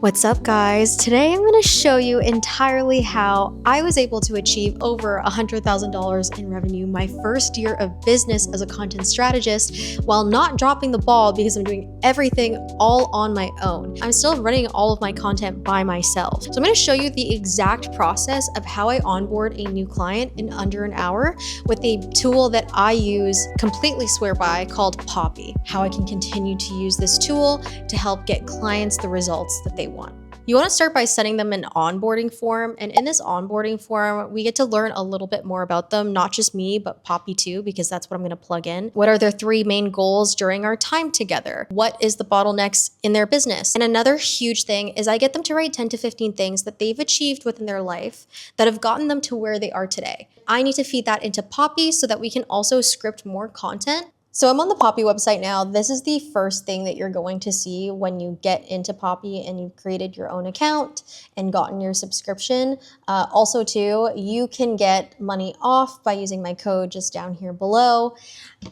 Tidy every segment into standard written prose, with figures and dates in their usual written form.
What's up, guys? Today I'm going to show you entirely how I was able to achieve over $100,000 in revenue my first year of business as a content strategist while not dropping the ball because I'm doing everything all on my own. I'm still running all of my content by myself. So I'm going to show you the exact process of how I onboard a new client in under an hour with a tool that I use, completely swear by, called Poppy. How I can continue to use this tool to help get clients the results that they want. You want to start by sending them an onboarding form, and in this onboarding form, we get to learn a little bit more about them, not just me, but Poppy too, because that's what I'm going to plug in. What are their 3 main goals during our time together? What is the bottlenecks in their business? And another huge thing is I get them to write 10 to 15 things that they've achieved within their life that have gotten them to where they are today. I need to feed that into Poppy so that we can also script more content. So I'm on the Poppy website now. This is the first thing that you're going to see when you get into Poppy and you've created your own account and gotten your subscription. Also too, you can get money off by using my code just down here below.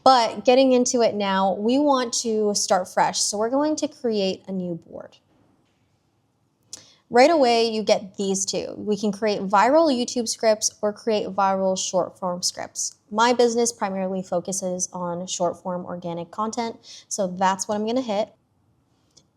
But getting into it now, we want to start fresh. So we're going to create a new board. Right away, you get these two. We can create viral YouTube scripts or create viral short form scripts. My business primarily focuses on short form organic content, so that's what I'm going to hit.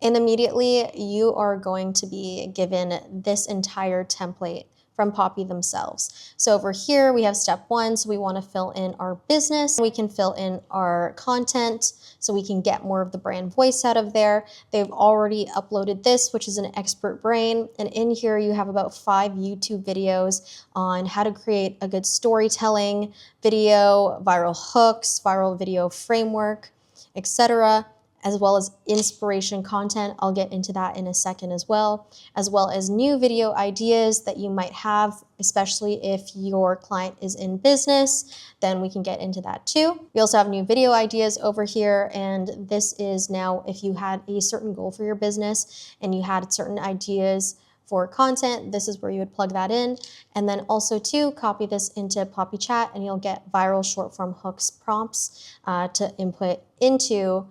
And immediately, you are going to be given this entire template from Poppy themselves. So over here, we have step 1. So we want to fill in our business. We can fill in our content so we can get more of the brand voice out of there. They've already uploaded this, which is an expert brain. And in here, you have about 5 YouTube videos on how to create a good storytelling video, viral hooks, viral video framework, etc., as well as inspiration content. I'll get into that in a second as well as new video ideas that you might have, especially if your client is in business, then we can get into that too. We also have new video ideas over here, and this is now if you had a certain goal for your business and you had certain ideas for content, this is where you would plug that in. And then also too, copy this into Poppy Chat and you'll get viral short form hooks prompts to input into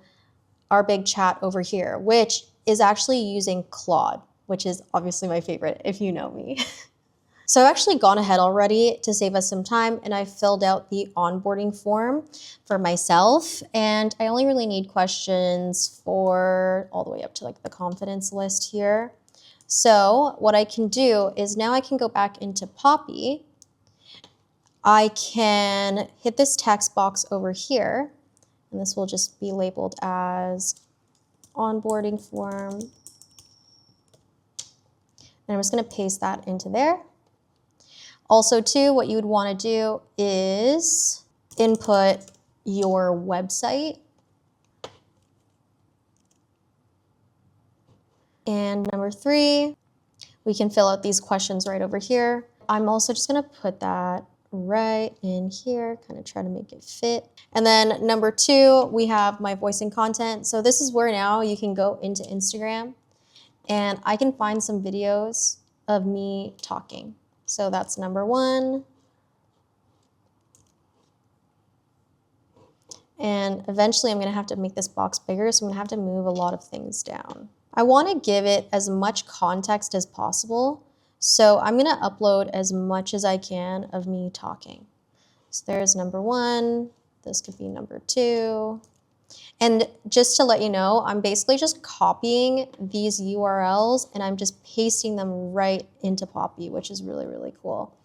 our big chat over here, which is actually using Claude, which is obviously my favorite if you know me. So I've actually gone ahead already to save us some time, and I filled out the onboarding form for myself, and I only really need questions for all the way up to like the confidence list here. So what I can do is now I can go back into Poppy. I can hit this text box over here, and this will just be labeled as onboarding form. And I'm just going to paste that into there. Also too, what you would want to do is input your website. And number 3, we can fill out these questions right over here. I'm also just going to put that right in here, kind of try to make it fit. And then number 2, we have my voice and content. So this is where now you can go into Instagram and I can find some videos of me talking. So that's number 1. And eventually I'm going to have to make this box bigger, so I'm going to have to move a lot of things down. I want to give it as much context as possible. So I'm going to upload as much as I can of me talking. So there's number 1. This could be number 2. And just to let you know, I'm basically just copying these URLs and I'm just pasting them right into Poppy, which is really, really cool.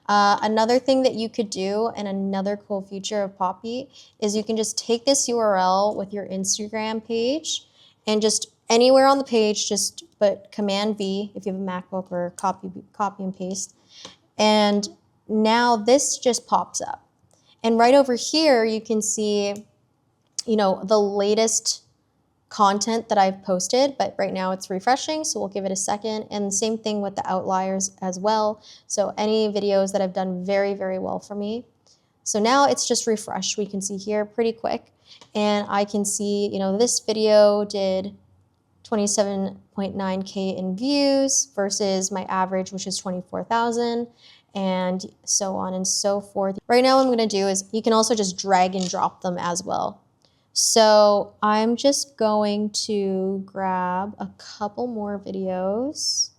Another thing that you could do, and another cool feature of Poppy, is you can just take this URL with your Instagram page and just anywhere on the page, just put Command V if you have a MacBook, or copy and paste. And now this just pops up. And right over here, you can see, you know, the latest content that I've posted, but right now it's refreshing, so we'll give it a second. And the same thing with the outliers as well. So any videos that have done very, very well for me. So now it's just refreshed. We can see here pretty quick. And I can see, you know, this video did 27.9K in views versus my average, which is 24,000, and so on and so forth. Right now what I'm going to do is you can also just drag and drop them as well. So I'm just going to grab a couple more videos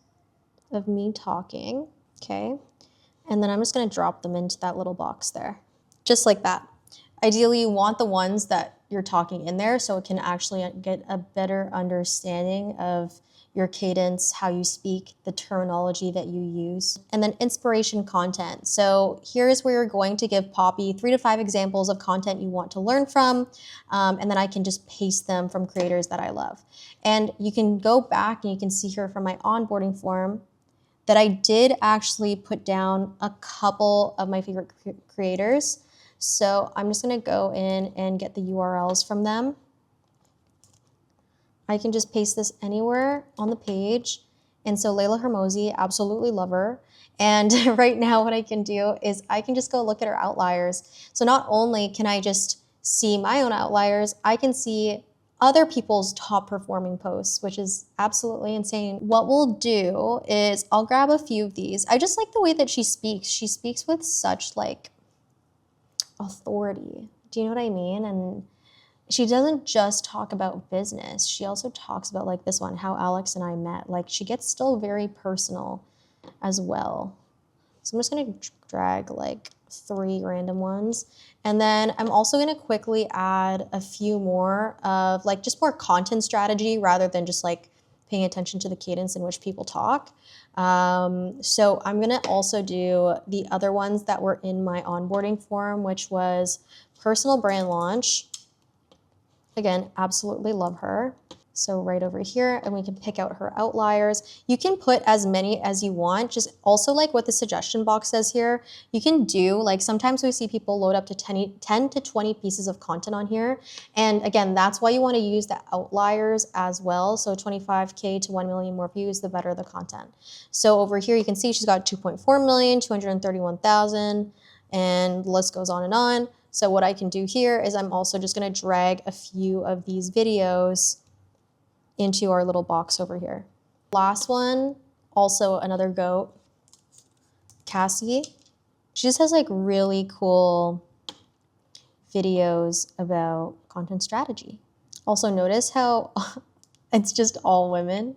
of me talking, okay? And then I'm just gonna drop them into that little box there, just like that. Ideally, you want the ones that you're talking in there so it can actually get a better understanding of your cadence, how you speak, the terminology that you use, and then inspiration content. So here's where you're going to give Poppy 3 to 5 examples of content you want to learn from, and then I can just paste them from creators that I love. And you can go back and you can see here from my onboarding form that I did actually put down a couple of my favorite creators. So I'm just gonna go in and get the URLs from them. I can just paste this anywhere on the page. And so Layla Hermosi, absolutely love her. And right now what I can do is I can just go look at her outliers. So not only can I just see my own outliers, I can see other people's top performing posts, which is absolutely insane. What we'll do is I'll grab a few of these. I just like the way that she speaks. She speaks with such like authority. Do you know what I mean? And she doesn't just talk about business. She also talks about like this one, how Alex and I met. Like she gets still very personal as well. So I'm just gonna drag like 3 random ones. And then I'm also gonna quickly add a few more of like just more content strategy rather than just like paying attention to the cadence in which people talk. So I'm gonna also do the other ones that were in my onboarding form, which was personal brand launch. Again, absolutely love her. So right over here, and we can pick out her outliers. You can put as many as you want, just also like what the suggestion box says here, you can do, like sometimes we see people load up to 10 to 20 pieces of content on here. And again, that's why you wanna use the outliers as well. So 25K to 1 million more views, the better the content. So over here, you can see she's got 2.4 million, 231,000, and the list goes on and on. So what I can do here is I'm also just gonna drag a few of these videos into our little box over here. Last one, also another goat, Cassie. She just has like really cool videos about content strategy. Also notice how it's just all women.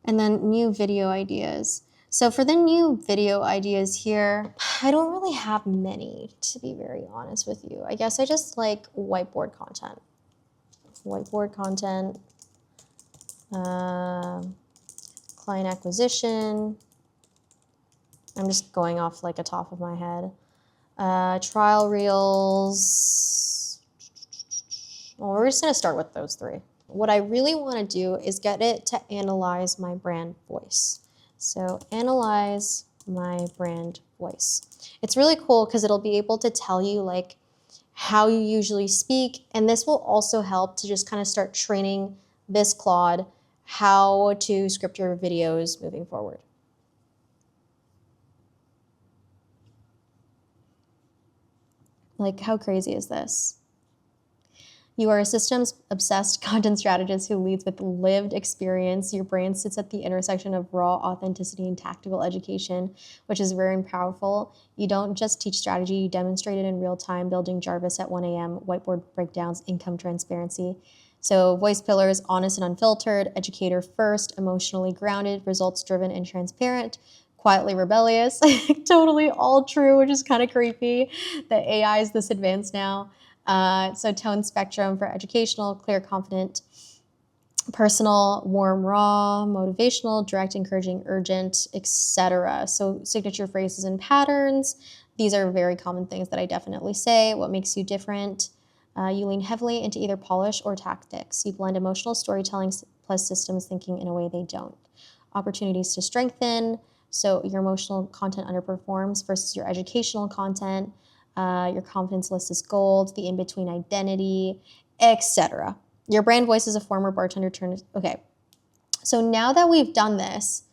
And then new video ideas. So for the new video ideas here, I don't really have many, to be very honest with you. I guess I just like whiteboard content. Whiteboard content, client acquisition. I'm just going off like a top of my head. Trial reels. Well, we're just gonna start with those 3. What I really wanna do is get it to analyze my brand voice. So analyze my brand voice. It's really cool because it'll be able to tell you like how you usually speak. And this will also help to just kind of start training this Claude how to script your videos moving forward. Like, how crazy is this? You are a systems-obsessed content strategist who leads with lived experience. Your brand sits at the intersection of raw authenticity and tactical education, which is rare and powerful. You don't just teach strategy, you demonstrate it in real time, building Jarvis at 1 a.m., whiteboard breakdowns, income transparency. So voice pillars, honest and unfiltered, educator first, emotionally grounded, results-driven and transparent, quietly rebellious. Totally all true, which is kind of creepy that AI is this advanced now. So tone spectrum for educational, clear, confident, personal, warm, raw, motivational, direct, encouraging, urgent, etc. So signature phrases and patterns. These are very common things that I definitely say. What makes you different? You lean heavily into either polish or tactics. You blend emotional storytelling plus systems thinking in a way they don't. Opportunities to strengthen. So your emotional content underperforms versus your educational content. Your confidence list is gold, the in-between identity, etc. Your brand voice is a former bartender turned, okay. So now that we've done this,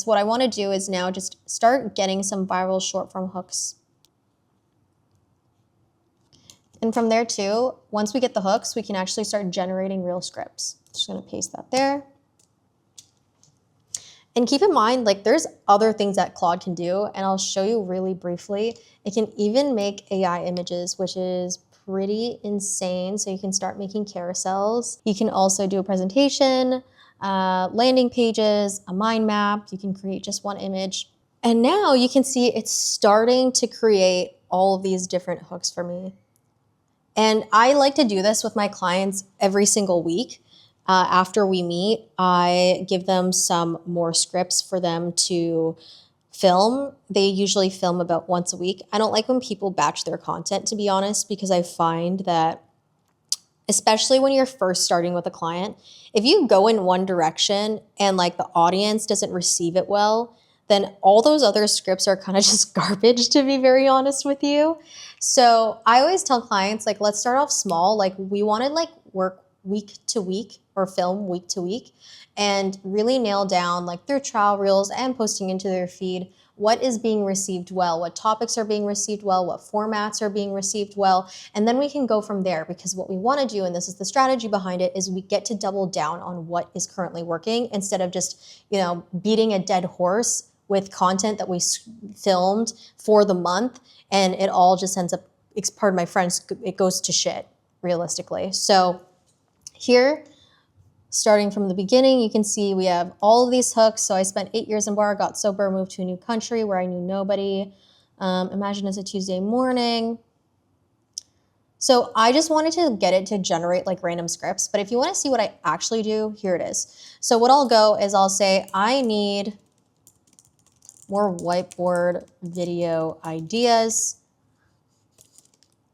what I want to do is now just start getting some viral short form hooks. And from there too, once we get the hooks, we can actually start generating real scripts. Just gonna paste that there. And keep in mind, like there's other things that Claude can do, and I'll show you really briefly. It can even make AI images, which is pretty insane. So you can start making carousels. You can also do a presentation, landing pages, a mind map. You can create just one image. And now you can see it's starting to create all of these different hooks for me. And I like to do this with my clients every single week. After we meet, I give them some more scripts for them to film. They usually film about once a week. I don't like when people batch their content, to be honest, because I find that, especially when you're first starting with a client, if you go in one direction and like the audience doesn't receive it well, then all those other scripts are kind of just garbage, to be very honest with you. So I always tell clients, like, let's start off small. Like, we want to like work week to week or film week to week and really nail down, like through trial reels and posting into their feed, what is being received well, what topics are being received well, what formats are being received well, and then we can go from there. Because what we want to do, and this is the strategy behind it, is we get to double down on what is currently working instead of just, you know, beating a dead horse with content that we filmed for the month and it all just ends up, pardon my French, it goes to shit, realistically. So here, starting from the beginning, you can see we have all of these hooks. So I spent 8 years in bar, got sober, moved to a new country where I knew nobody. Imagine it's a Tuesday morning. So I just wanted to get it to generate like random scripts. But if you want to see what I actually do, here it is. So what I'll go is I'll say, I need more whiteboard video ideas.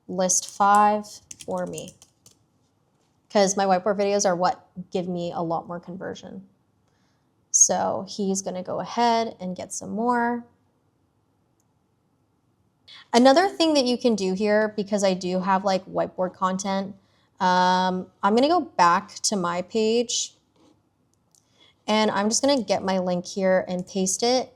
List 5 for me. Because my whiteboard videos are what give me a lot more conversion. So he's going to go ahead and get some more. Another thing that you can do here, because I do have like whiteboard content, I'm going to go back to my page and I'm just going to get my link here and paste it,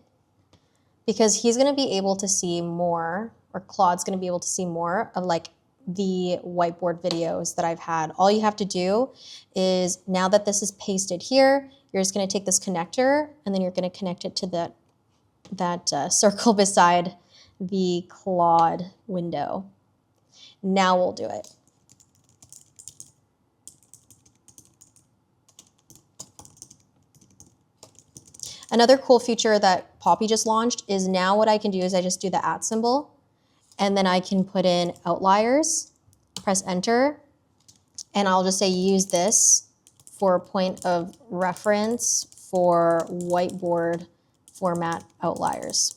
because he's going to be able to see more, or Claude's going to be able to see more of like the whiteboard videos that I've had. All you have to do is, now that this is pasted here, you're just going to take this connector and then you're going to connect it to that circle beside the Claude window. Now we'll do it. Another cool feature that Poppy just launched is now what I can do is I just do the @ symbol and then I can put in outliers, press enter, and I'll just say use this for a point of reference for whiteboard format outliers.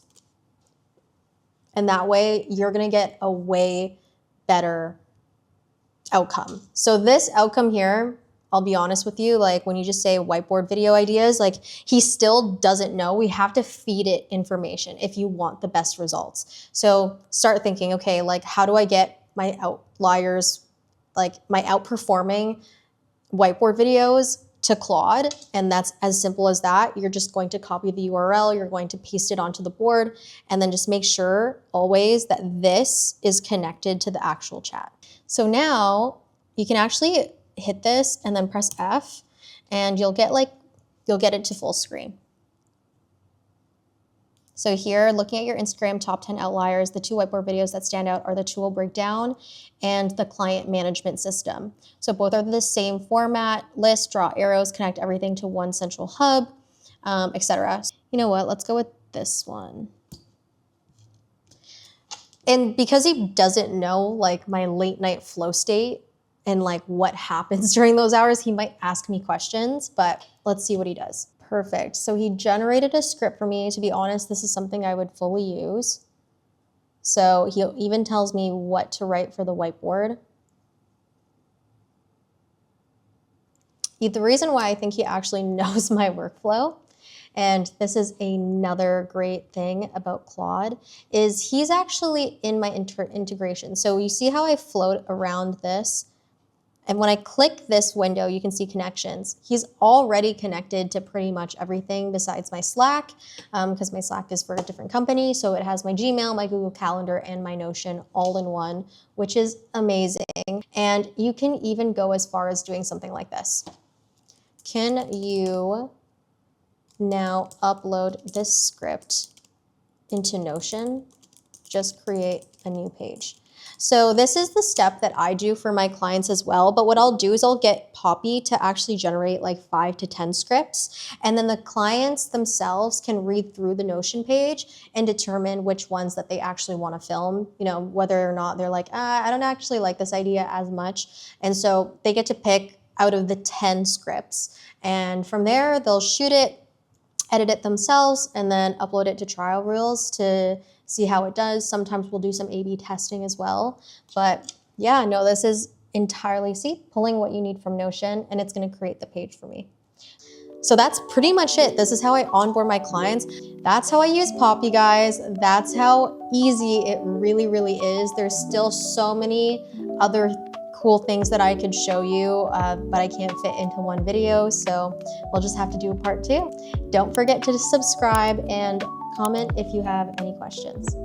And that way you're gonna get a way better outcome. So this outcome here, I'll be honest with you, like when you just say whiteboard video ideas, like he still doesn't know. We have to feed it information if you want the best results. So start thinking, okay, like how do I get my outliers, like my outperforming whiteboard videos to Claude? And that's as simple as that. You're just going to copy the URL, you're going to paste it onto the board, and then just make sure always that this is connected to the actual chat. So now you can actually hit this and then press F and you'll get it to full screen. So here, looking at your Instagram top 10 outliers, the 2 whiteboard videos that stand out are the tool breakdown and the client management system. So both are the same format: list, draw arrows, connect everything to one central hub, etc. You know what, let's go with this one. And because he doesn't know like my late night flow state and like what happens during those hours, he might ask me questions, but let's see what he does. Perfect. So he generated a script for me. To be honest, this is something I would fully use. So he even tells me what to write for the whiteboard. The reason why I think he actually knows my workflow, and this is another great thing about Claude, is he's actually in my integration. So you see how I float around this? And when I click this window, you can see connections. He's already connected to pretty much everything besides my Slack, because my Slack is for a different company. So it has my Gmail, my Google Calendar, and my Notion all in one, which is amazing. And you can even go as far as doing something like this. Can you now upload this script into Notion? Just create a new page. So this is the step that I do for my clients as well. But what I'll do is I'll get Poppy to actually generate like 5 to 10 scripts. And then the clients themselves can read through the Notion page and determine which ones that they actually want to film, you know, whether or not they're like, I don't actually like this idea as much. And so they get to pick out of the 10 scripts. And from there, they'll shoot it, edit it themselves, and then upload it to Trial Reels to see how it does. Sometimes we'll do some A/B testing as well. But yeah, no, this is entirely, see, pulling what you need from Notion, and it's gonna create the page for me. So that's pretty much it. This is how I onboard my clients. That's how I use Poppy, guys. That's how easy it really, really is. There's still so many other cool things that I could show you, but I can't fit into one video. So we'll just have to do a part 2. Don't forget to subscribe and comment if you have any questions.